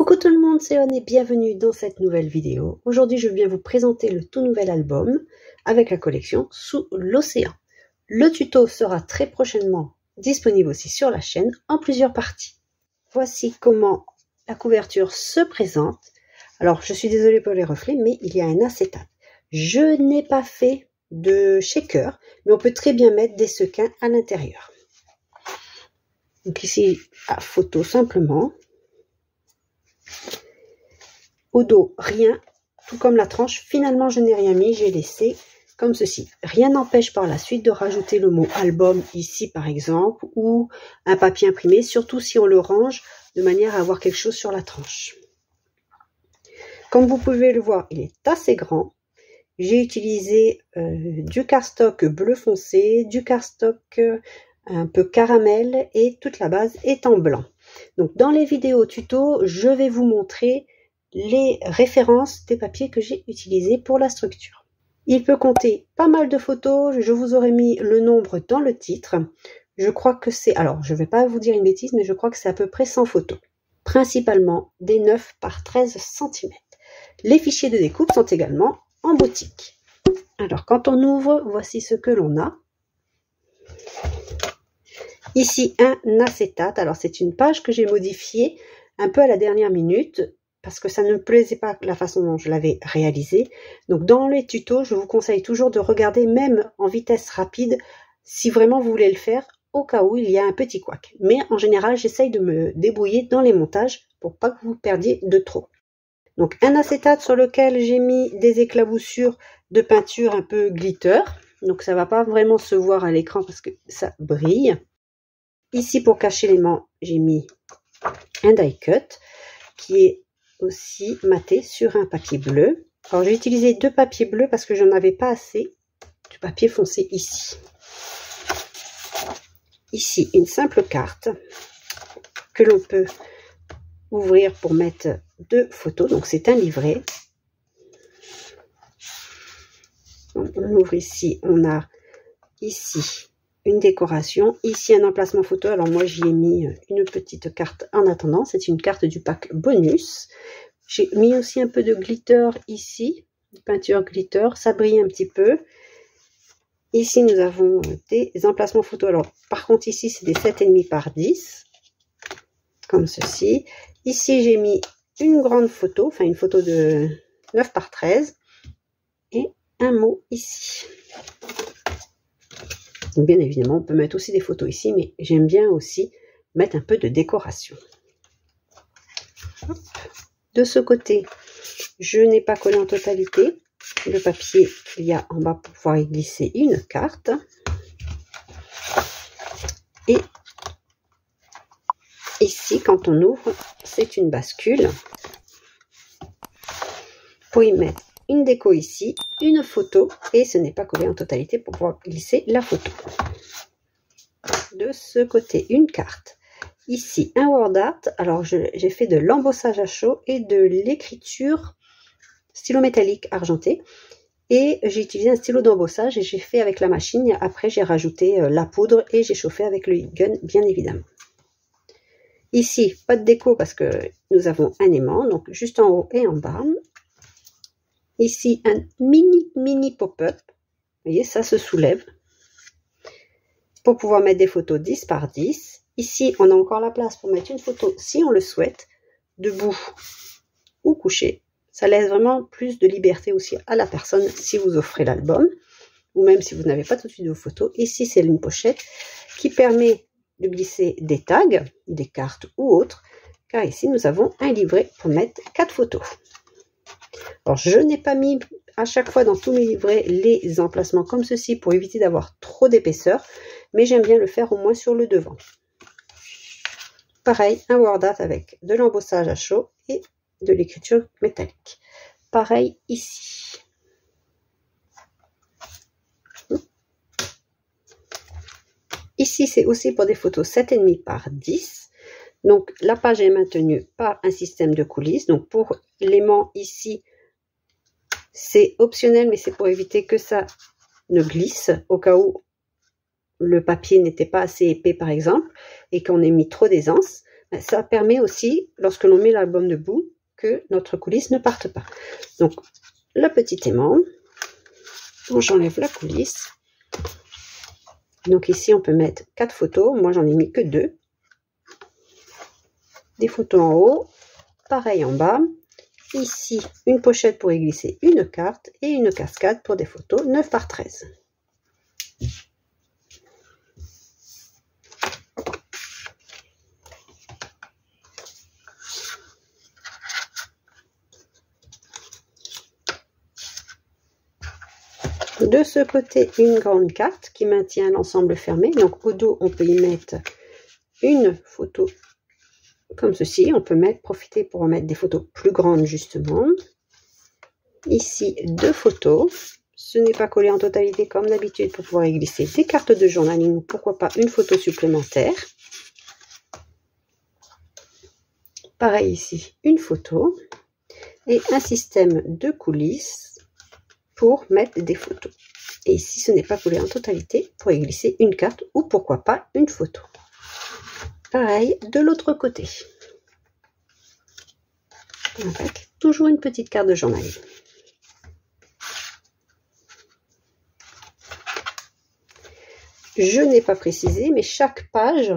Coucou tout le monde, c'est On et bienvenue dans cette nouvelle vidéo. Aujourd'hui, je viens vous présenter le tout nouvel album avec la collection Sous l'océan. Le tuto sera très prochainement disponible aussi sur la chaîne en plusieurs parties. Voici comment la couverture se présente. Alors, je suis désolée pour les reflets, mais il y a un acétate. Je n'ai pas fait de shaker, mais on peut très bien mettre des sequins à l'intérieur. Donc ici, à photo simplement. Au dos, rien, tout comme la tranche. Finalement, je n'ai rien mis, j'ai laissé comme ceci. Rien n'empêche par la suite de rajouter le mot album ici, par exemple, ou un papier imprimé, surtout si on le range de manière à avoir quelque chose sur la tranche. Comme vous pouvez le voir, il est assez grand. J'ai utilisé du cardstock bleu foncé, du cardstock un peu caramel et toute la base est en blanc. Donc dans les vidéos tuto, je vais vous montrer les références des papiers que j'ai utilisés pour la structure. Il peut compter pas mal de photos, je vous aurais mis le nombre dans le titre. Je crois que c'est, alors je ne vais pas vous dire une bêtise, mais je crois que c'est à peu près 100 photos. Principalement des 9 par 13 cm. Les fichiers de découpe sont également en boutique. Alors quand on ouvre, voici ce que l'on a. Ici un acétate, alors c'est une page que j'ai modifiée un peu à la dernière minute parce que ça ne me plaisait pas la façon dont je l'avais réalisé. Donc dans les tutos, je vous conseille toujours de regarder même en vitesse rapide si vraiment vous voulez le faire au cas où il y a un petit couac. Mais en général, j'essaye de me débrouiller dans les montages pour pas que vous perdiez de trop. Donc un acétate sur lequel j'ai mis des éclaboussures de peinture un peu glitter. Donc ça va pas vraiment se voir à l'écran parce que ça brille. Ici, pour cacher l'aimant, j'ai mis un die cut qui est aussi maté sur un papier bleu. Alors, j'ai utilisé deux papiers bleus parce que j'en avais pas assez de papier foncé ici. Ici, une simple carte que l'on peut ouvrir pour mettre deux photos. Donc, c'est un livret. On ouvre ici, on a ici une décoration, ici un emplacement photo. Alors moi j'y ai mis une petite carte en attendant, c'est une carte du pack bonus. J'ai mis aussi un peu de glitter ici, de peinture glitter, ça brille un petit peu. Ici nous avons des emplacements photo. Alors par contre ici c'est des 7,5 par 10, comme ceci. Ici j'ai mis une grande photo, enfin une photo de 9 par 13 et un mot ici. Bien évidemment, on peut mettre aussi des photos ici, mais j'aime bien aussi mettre un peu de décoration. Hop. De ce côté, je n'ai pas collé en totalité le papier qu'il y a en bas pour pouvoir y glisser une carte. Et ici, quand on ouvre, c'est une bascule pour y mettre une déco ici, une photo, et ce n'est pas collé en totalité pour pouvoir glisser la photo. De ce côté, une carte. Ici, un word art. Alors, j'ai fait de l'embossage à chaud et de l'écriture stylo métallique argenté. Et j'ai utilisé un stylo d'embossage et j'ai fait avec la machine. Après, j'ai rajouté la poudre et j'ai chauffé avec le heat gun, bien évidemment. Ici, pas de déco parce que nous avons un aimant, donc juste en haut et en bas. Ici, un mini pop-up. Vous voyez, ça se soulève. Pour pouvoir mettre des photos 10 par 10. Ici, on a encore la place pour mettre une photo, si on le souhaite, debout ou couché. Ça laisse vraiment plus de liberté aussi à la personne si vous offrez l'album. Ou même si vous n'avez pas tout de suite vos photos. Ici, c'est une pochette qui permet de glisser des tags, des cartes ou autres. Car ici, nous avons un livret pour mettre 4 photos. Alors, je n'ai pas mis à chaque fois dans tous mes livrets les emplacements comme ceci pour éviter d'avoir trop d'épaisseur, mais j'aime bien le faire au moins sur le devant. Pareil, un word art avec de l'embossage à chaud et de l'écriture métallique. Pareil ici. Ici, c'est aussi pour des photos 7,5 par 10. Donc, la page est maintenue par un système de coulisses. Donc, pour l'aimant ici, c'est optionnel, mais c'est pour éviter que ça ne glisse au cas où le papier n'était pas assez épais, par exemple, et qu'on ait mis trop d'aisance. ça permet aussi, lorsque l'on met l'album debout, que notre coulisse ne parte pas. Donc, le petit aimant, j'enlève la coulisse. Donc ici, on peut mettre 4 photos. Moi, j'en ai mis que 2. Des photos en haut, pareil en bas. Ici, une pochette pour y glisser une carte et une cascade pour des photos 9 par 13. De ce côté, une grande carte qui maintient l'ensemble fermé. Donc au dos, on peut y mettre une photo comme ceci. On peut profiter pour en mettre des photos plus grandes justement. Ici, 2 photos. Ce n'est pas collé en totalité comme d'habitude pour pouvoir y glisser des cartes de journaling ou pourquoi pas une photo supplémentaire. Pareil ici, une photo et un système de coulisses pour mettre des photos. Et ici, ce n'est pas collé en totalité pour y glisser une carte ou pourquoi pas une photo. Pareil de l'autre côté. Avec toujours une petite carte de journaling. Je n'ai pas précisé, mais chaque page,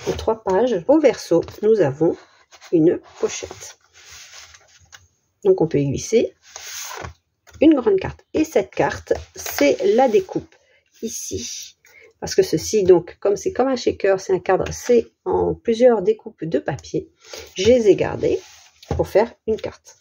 les 3 pages, au verso, nous avons une pochette. Donc on peut y glisser une grande carte. Et cette carte, c'est la découpe ici. Parce que ceci, donc, comme c'est comme un shaker, c'est un cadre, c'est en plusieurs découpes de papier. Je les ai gardées pour faire une carte.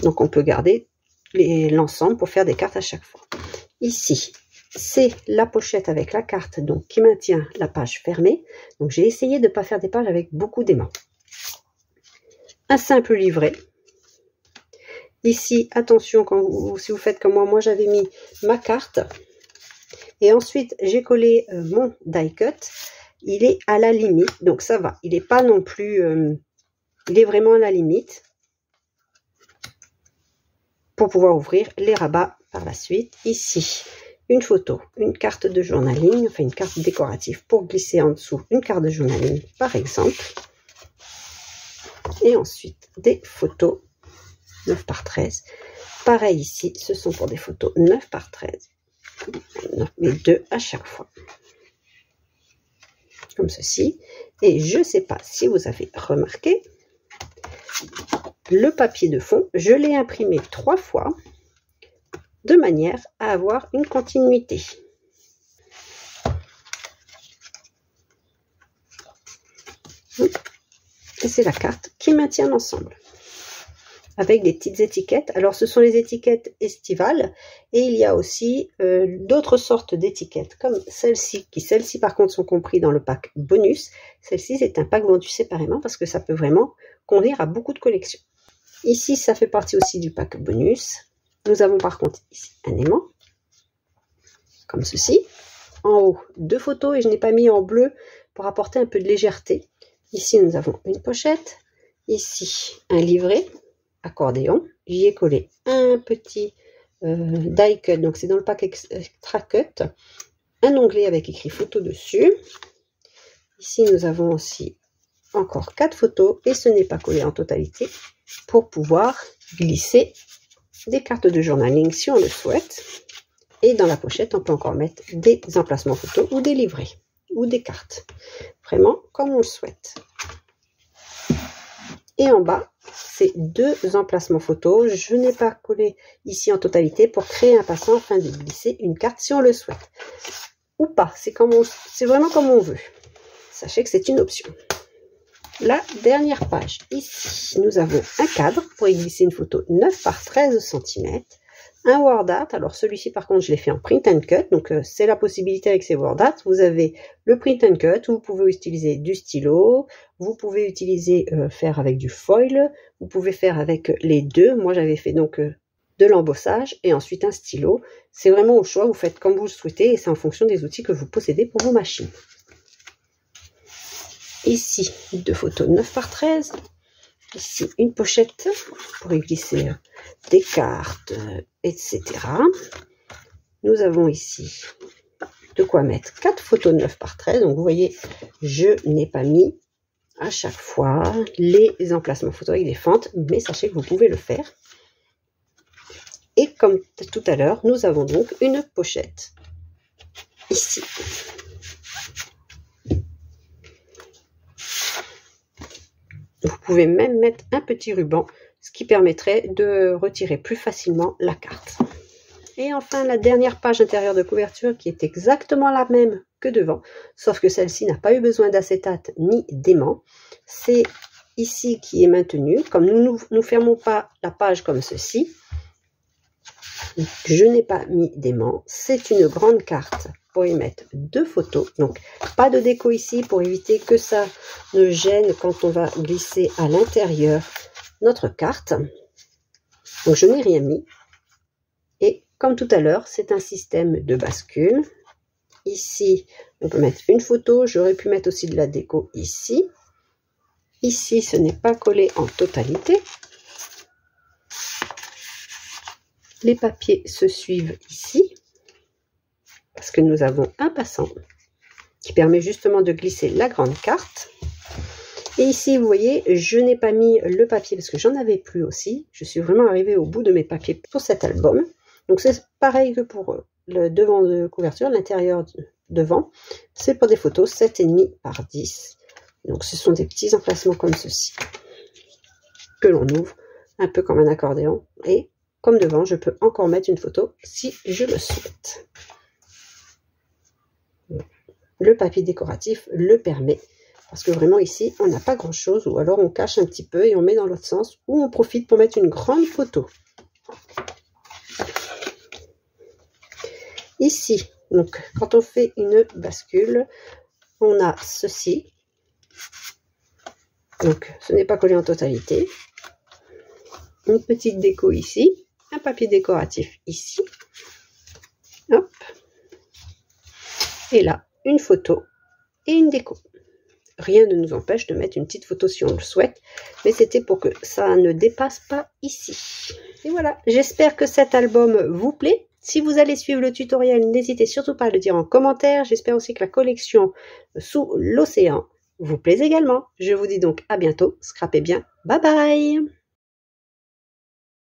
Donc on peut garder l'ensemble pour faire des cartes à chaque fois. Ici, c'est la pochette avec la carte donc qui maintient la page fermée. Donc j'ai essayé de ne pas faire des pages avec beaucoup d'aimants. Un simple livret. Ici, attention, si vous faites comme moi j'avais mis ma carte. Et ensuite, j'ai collé mon die cut. Il est à la limite, donc ça va. Il n'est pas non plus... il est vraiment à la limite. Pour pouvoir ouvrir les rabats par la suite. Ici, une photo, une carte de journaling, enfin une carte décorative pour glisser en dessous une carte de journaling par exemple. Et ensuite, des photos 9 par 13. Pareil ici, ce sont pour des photos 9 par 13. Mais 2 à chaque fois. Comme ceci. Et je ne sais pas si vous avez remarqué, le papier de fond, je l'ai imprimé 3 fois de manière à avoir une continuité. Et c'est la carte qui maintient l'ensemble. Avec des petites étiquettes. Alors ce sont les étiquettes estivales et il y a aussi d'autres sortes d'étiquettes comme celle-ci, qui celles-ci par contre sont comprises dans le pack bonus. Celle-ci c'est un pack vendu séparément parce que ça peut vraiment convenir à beaucoup de collections. Ici ça fait partie aussi du pack bonus. Nous avons par contre ici un aimant comme ceci. En haut 2 photos et je n'ai pas mis en bleu pour apporter un peu de légèreté. Ici nous avons une pochette. Ici un livret accordéon, j'y ai collé un petit die cut, donc c'est dans le pack extra cut, un onglet avec écrit photo dessus. Ici nous avons aussi encore 4 photos et ce n'est pas collé en totalité pour pouvoir glisser des cartes de journaling si on le souhaite. Et dans la pochette on peut encore mettre des emplacements photos ou des livrets ou des cartes, vraiment comme on le souhaite. Et en bas, c'est 2 emplacements photos. Je n'ai pas collé ici en totalité pour créer un passant afin de glisser une carte si on le souhaite. Ou pas, c'est vraiment comme on veut. Sachez que c'est une option. La dernière page. Ici, nous avons un cadre pour y glisser une photo 9 par 13 cm. Un word art, alors celui-ci par contre je l'ai fait en print and cut, donc c'est la possibilité avec ces word art. Vous avez le print and cut, vous pouvez utiliser du stylo, vous pouvez utiliser faire avec du foil, vous pouvez faire avec les deux. Moi j'avais fait donc de l'embossage et ensuite un stylo. C'est vraiment au choix, vous faites comme vous le souhaitez et c'est en fonction des outils que vous possédez pour vos machines. Ici 2 photos 9 par 13. Ici une pochette pour y glisser des cartes, etc. Nous avons ici de quoi mettre 4 photos 9 par 13. Donc vous voyez, je n'ai pas mis à chaque fois les emplacements photo avec des fentes, mais sachez que vous pouvez le faire. Et comme tout à l'heure, nous avons donc une pochette ici. Vous pouvez même mettre un petit ruban, ce qui permettrait de retirer plus facilement la carte. Et enfin, la dernière page intérieure de couverture qui est exactement la même que devant, sauf que celle-ci n'a pas eu besoin d'acétate ni d'aimant. C'est ici qui est maintenu. Comme nous ne fermons pas la page comme ceci, je n'ai pas mis d'aimant. C'est une grande carte pour y mettre 2 photos. Donc, pas de déco ici pour éviter que ça ne gêne quand on va glisser à l'intérieur notre carte. Donc, je n'ai rien mis. Et comme tout à l'heure, c'est un système de bascule. Ici, on peut mettre une photo. J'aurais pu mettre aussi de la déco ici. Ici, ce n'est pas collé en totalité. Les papiers se suivent ici. Parce que nous avons un passant qui permet justement de glisser la grande carte. Et ici, vous voyez, je n'ai pas mis le papier parce que j'en avais plus aussi. Je suis vraiment arrivée au bout de mes papiers pour cet album. Donc, c'est pareil que pour le devant de couverture, l'intérieur devant. C'est pour des photos 7,5 par 10. Donc, ce sont des petits emplacements comme ceci que l'on ouvre, un peu comme un accordéon. Et comme devant, je peux encore mettre une photo si je le souhaite. Le papier décoratif le permet. Parce que vraiment ici, on n'a pas grand chose. Ou alors on cache un petit peu et on met dans l'autre sens. Ou on profite pour mettre une grande photo. Ici, donc quand on fait une bascule, on a ceci. Donc ce n'est pas collé en totalité. Une petite déco ici. Un papier décoratif ici. Hop. Et là, une photo et une déco. Rien ne nous empêche de mettre une petite photo si on le souhaite, mais c'était pour que ça ne dépasse pas ici. Et voilà, j'espère que cet album vous plaît. Si vous allez suivre le tutoriel, n'hésitez surtout pas à le dire en commentaire. J'espère aussi que la collection Sous l'océan vous plaît également. Je vous dis donc à bientôt. Scrapez bien. Bye bye!